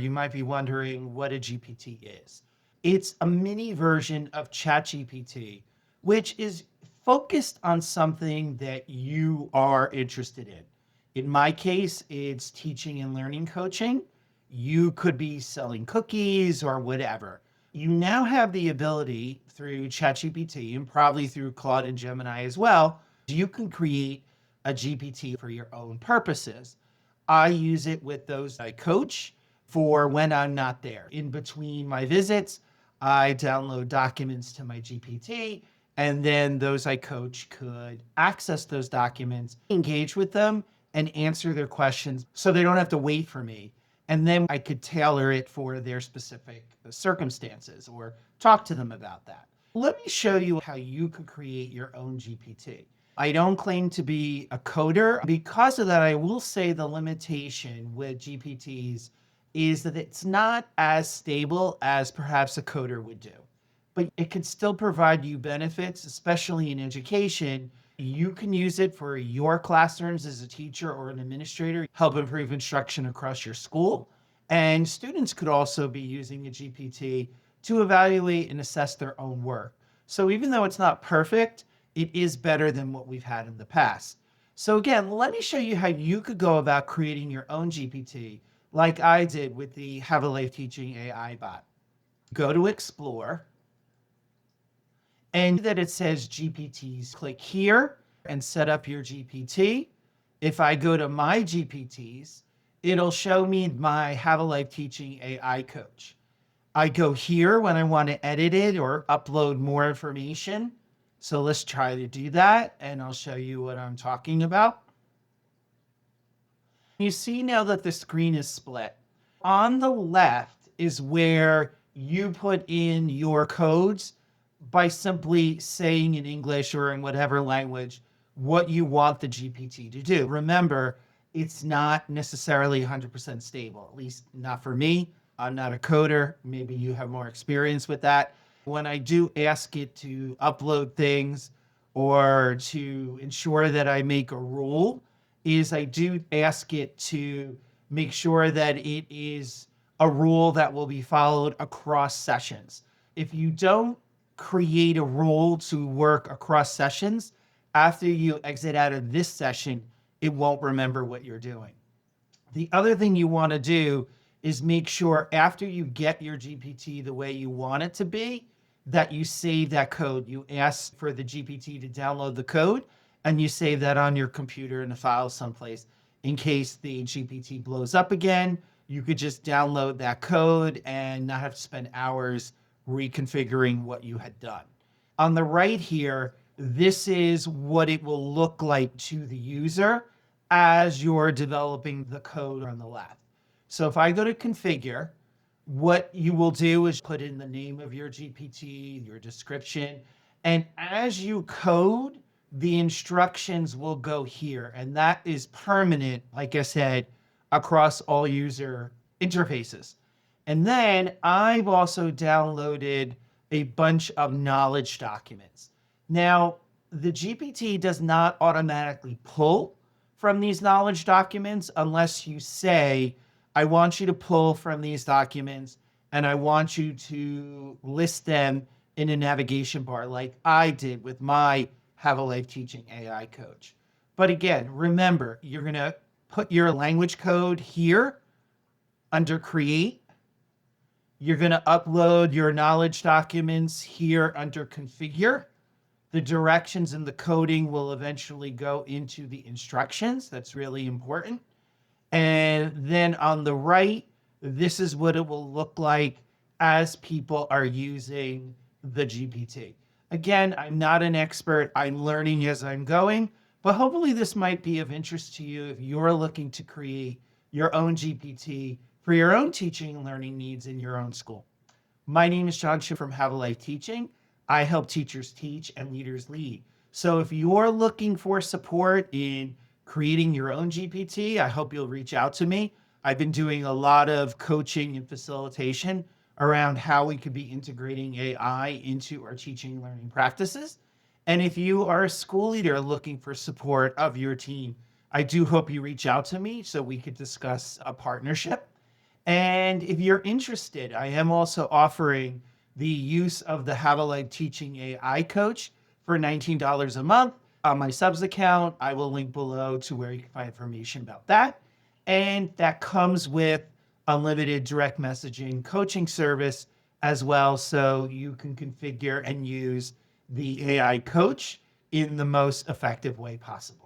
You might be wondering what a GPT is. It's a mini version of ChatGPT, which is focused on something that you are interested in. In my case, it's teaching and learning coaching. You could be selling cookies or whatever. You now have the ability through ChatGPT and probably through Claude and Gemini as well. You can create a GPT for your own purposes. I use it with those I coach for when I'm not there. In between my visits, I download documents to my GPT, and then those I coach could access those documents, engage with them, and answer their questions so they don't have to wait for me. And then I could tailor it for their specific circumstances or talk to them about that. Let me show you how you could create your own GPT. I don't claim to be a coder. Because of that, I will say the limitation with GPTs is that it's not as stable as perhaps a coder would do. But it can still provide you benefits, especially in education. You can use it for your classrooms as a teacher or an administrator, help improve instruction across your school. And students could also be using a GPT to evaluate and assess their own work. So even though it's not perfect, it is better than what we've had in the past. So again, let me show you how you could go about creating your own GPT like I did with the Have a Life Teaching AI bot. Go to Explore, and that it says GPTs. Click here and set up your GPT. If I go to my GPTs, it'll show me my Have a Life Teaching AI coach. I go here when I want to edit it or upload more information. So let's try to do that, and I'll show you what I'm talking about. You see now that the screen is split. On the left is where you put in your codes by simply saying in English or in whatever language what you want the GPT to do. Remember, it's not necessarily 100% stable, at least not for me. I'm not a coder. Maybe you have more experience with that. When I do ask it to upload things or to ensure that I make a rule, is I do ask it to make sure that it is a rule that will be followed across sessions. If you don't create a rule to work across sessions, after you exit out of this session, it won't remember what you're doing. The other thing you want to do is make sure after you get your GPT the way you want it to be, that you save that code. You ask for the GPT to download the code, and you save that on your computer in a file someplace. In case the GPT blows up again, you could just download that code and not have to spend hours reconfiguring what you had done. On the right here, this is what it will look like to the user as you're developing the code on the left. So if I go to configure, what you will do is put in the name of your GPT, your description, and as you code, the instructions will go here. And that is permanent, like I said, across all user interfaces. And then I've also downloaded a bunch of knowledge documents. Now, the GPT does not automatically pull from these knowledge documents unless you say, I want you to pull from these documents and I want you to list them in a navigation bar like I did with my Have a Life Teaching AI coach. But again, remember, you're going to put your language code here under Create. You're going to upload your knowledge documents here under Configure. The directions and the coding will eventually go into the instructions. That's really important. And then on the right, this is what it will look like as people are using the GPT. Again, I'm not an expert. I'm learning as I'm going, but hopefully this might be of interest to you if you're looking to create your own GPT for your own teaching and learning needs in your own school. My name is John Schiff from Have a Life Teaching. I help teachers teach and leaders lead. So if you're looking for support in creating your own GPT, I hope you'll reach out to me. I've been doing a lot of coaching and facilitation around how we could be integrating AI into our teaching and learning practices. And if you are a school leader looking for support of your team, I do hope you reach out to me so we could discuss a partnership. And if you're interested, I am also offering the use of the How to Life Teaching AI coach for $19 a month on my subs account. I will link below to where you can find information about that. And that comes with unlimited direct messaging coaching service as well. So you can configure and use the AI coach in the most effective way possible.